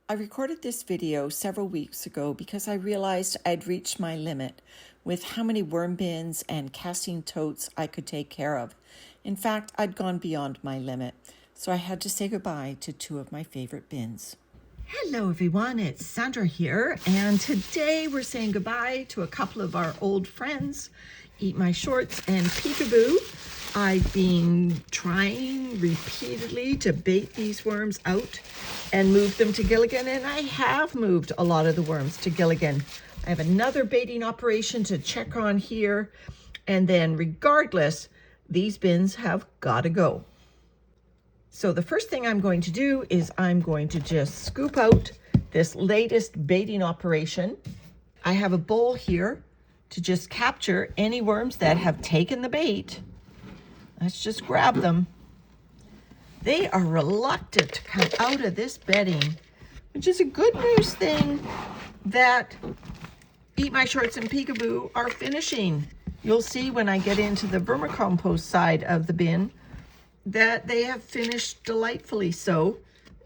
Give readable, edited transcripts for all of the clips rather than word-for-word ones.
I recorded this video several weeks ago because I realized I'd reached my limit with how many worm bins and casting totes I could take care of. In fact, I'd gone beyond my limit, so I had to say goodbye to two of my favorite bins. Hello everyone, it's Sandra here, and today we're saying goodbye to a couple of our old friends, Eat My Shorts and Peekaboo. I've been trying repeatedly to bait these worms out and move them to Gilligan, and I have moved a lot of the worms to Gilligan. I have another baiting operation to check on here, and then regardless, these bins have got to go. So the first thing I'm going to do is I'm going to just scoop out this latest baiting operation. I have a bowl here to just capture any worms that have taken the bait. Let's just grab them. They are reluctant to come out of this bedding, which is a good news thing that Eat My Shorts and Peekaboo are finishing. You'll see when I get into the vermicompost side of the bin that they have finished delightfully so.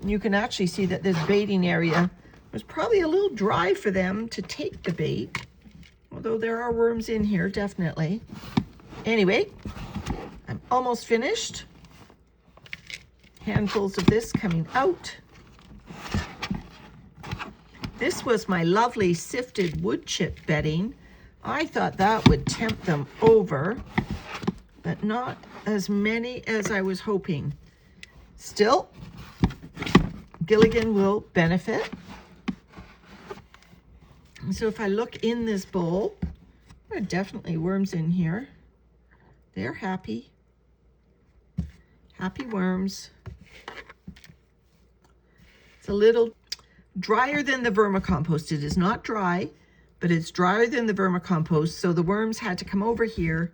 You can actually see that this baiting area was probably a little dry for them to take the bait, although there are worms in here, definitely. Anyway, I'm almost finished. Handfuls of this coming out. This was my lovely sifted wood chip bedding. I thought that would tempt them over, but not as many as I was hoping. Still, Gilligan will benefit. So if I look in this bowl, there are definitely worms in here. They're happy. Happy worms. It's a little drier than the vermicompost. It is not dry, but it's drier than the vermicompost. So the worms had to come over here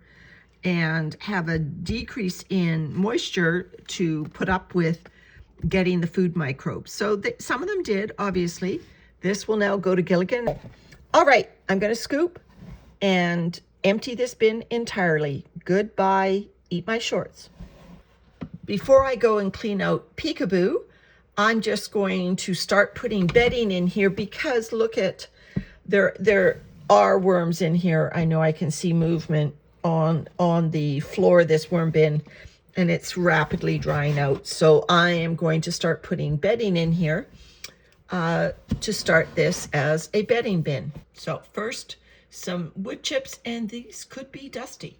and have a decrease in moisture to put up with getting the food microbes. So some of them did, obviously. This will now go to Gilligan. All right, I'm going to scoop and empty this bin entirely. Goodbye, Eat My Shorts. Before I go and clean out Peekaboo, I'm just going to start putting bedding in here because look at, there are worms in here. I know I can see movement on the floor of this worm bin, and it's rapidly drying out. So I am going to start putting bedding in here to start this as a bedding bin. So first, some wood chips, and these could be dusty.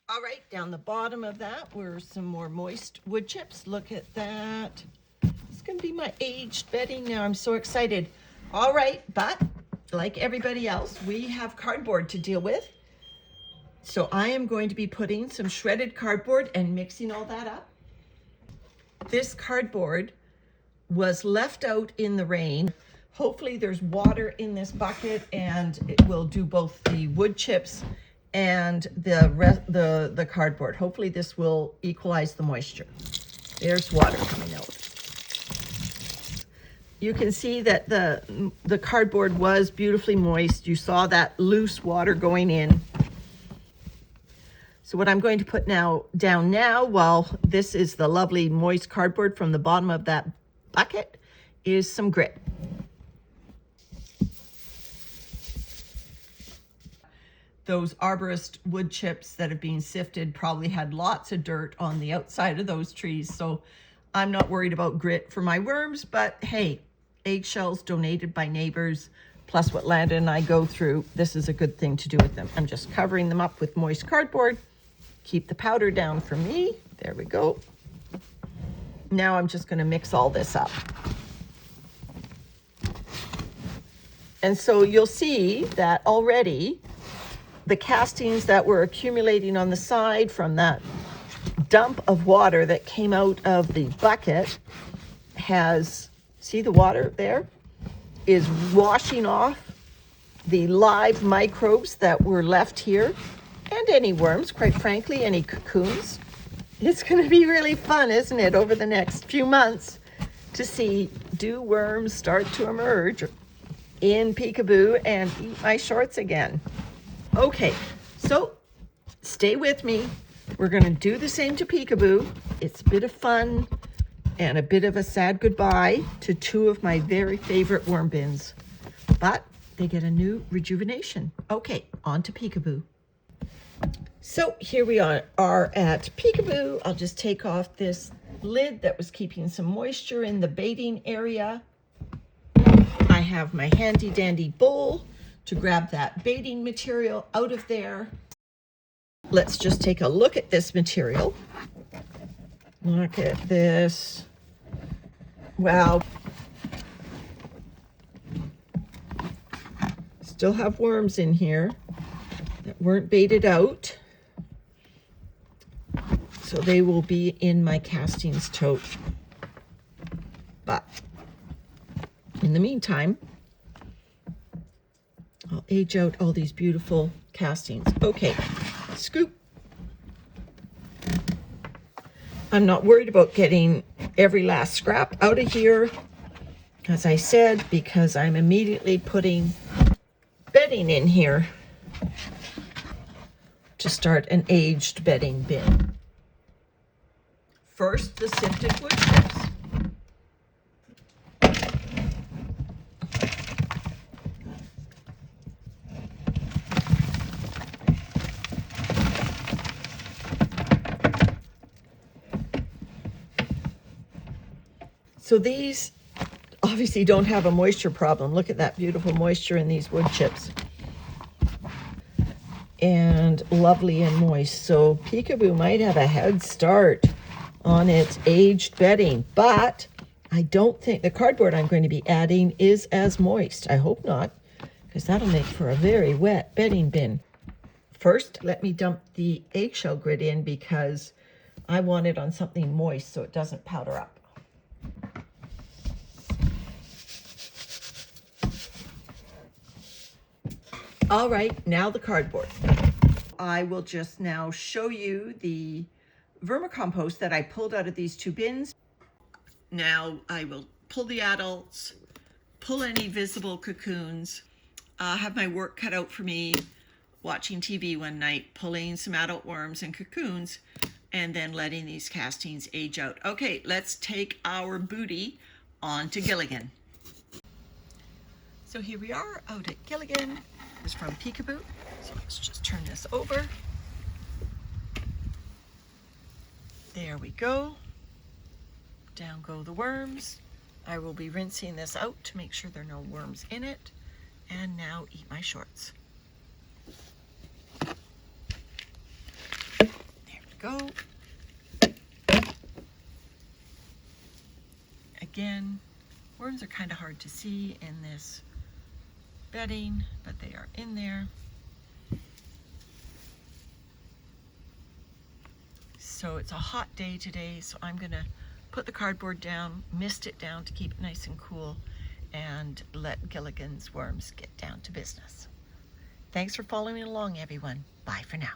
All right, down the bottom of that were some more moist wood chips. Look at that. It's going to be my aged bedding now. I'm so excited. All right, but like everybody else, we have cardboard to deal with. So I am going to be putting some shredded cardboard and mixing all that up. This cardboard was left out in the rain. Hopefully there's water in this bucket and it will do both the wood chips and the cardboard. Hopefully this will equalize the moisture. There's water coming out. You can see that the cardboard was beautifully moist. You saw that loose water going in. So what I'm going to put down now, while this is the lovely moist cardboard from the bottom of that bucket, is some grit. Those arborist wood chips that have been sifted probably had lots of dirt on the outside of those trees, so I'm not worried about grit for my worms, but hey, eggshells donated by neighbors, plus what Landon and I go through, this is a good thing to do with them. I'm just covering them up with moist cardboard. Keep the powder down for me. There we go. Now I'm just going to mix all this up. And so you'll see that already the castings that were accumulating on the side from that dump of water that came out of the bucket has, see the water there, is washing off the live microbes that were left here, and any worms, quite frankly, any cocoons. It's going to be really fun, isn't it, over the next few months to see, do worms start to emerge in Peekaboo and Eat My Shorts again? Okay, so stay with me. We're going to do the same to Peekaboo. It's a bit of fun and a bit of a sad goodbye to two of my very favorite worm bins, but they get a new rejuvenation. Okay, on to Peekaboo. So here we are at Peekaboo. I'll just take off this lid that was keeping some moisture in the baiting area. I have my handy dandy bowl to grab that baiting material out of there. Let's just take a look at this material. Look at this. Wow. Still have worms in here that weren't baited out. So they will be in my castings tote. But in the meantime, I'll age out all these beautiful castings. Okay, scoop. I'm not worried about getting every last scrap out of here, as I said, because I'm immediately putting bedding in here to start an aged bedding bin. First, the sifted wood chips. So these obviously don't have a moisture problem. Look at that beautiful moisture in these wood chips. And lovely and moist. So Peekaboo might have a head start on its aged bedding, but I don't think the cardboard I'm going to be adding is as moist. I hope not, because that'll make for a very wet bedding bin. First, let me dump the eggshell grit in because I want it on something moist so it doesn't powder up. All right, now the cardboard. I will just now show you the vermicompost that I pulled out of these two bins. Now I will pull the adults, pull any visible cocoons, have my work cut out for me watching TV one night, pulling some adult worms and cocoons, and then letting these castings age out. Okay, let's take our booty on to Gilligan. So here we are out at Gilligan. This is from Peekaboo. So let's just turn this over. There we go. Down go the worms. I will be rinsing this out to make sure there are no worms in it. And now eat my shorts. There we go. Again, worms are kind of hard to see in this bedding, but they are in there. So it's a hot day today, so I'm gonna put the cardboard down, mist it down to keep it nice and cool, and let Gilligan's worms get down to business. Thanks for following along, everyone. Bye for now.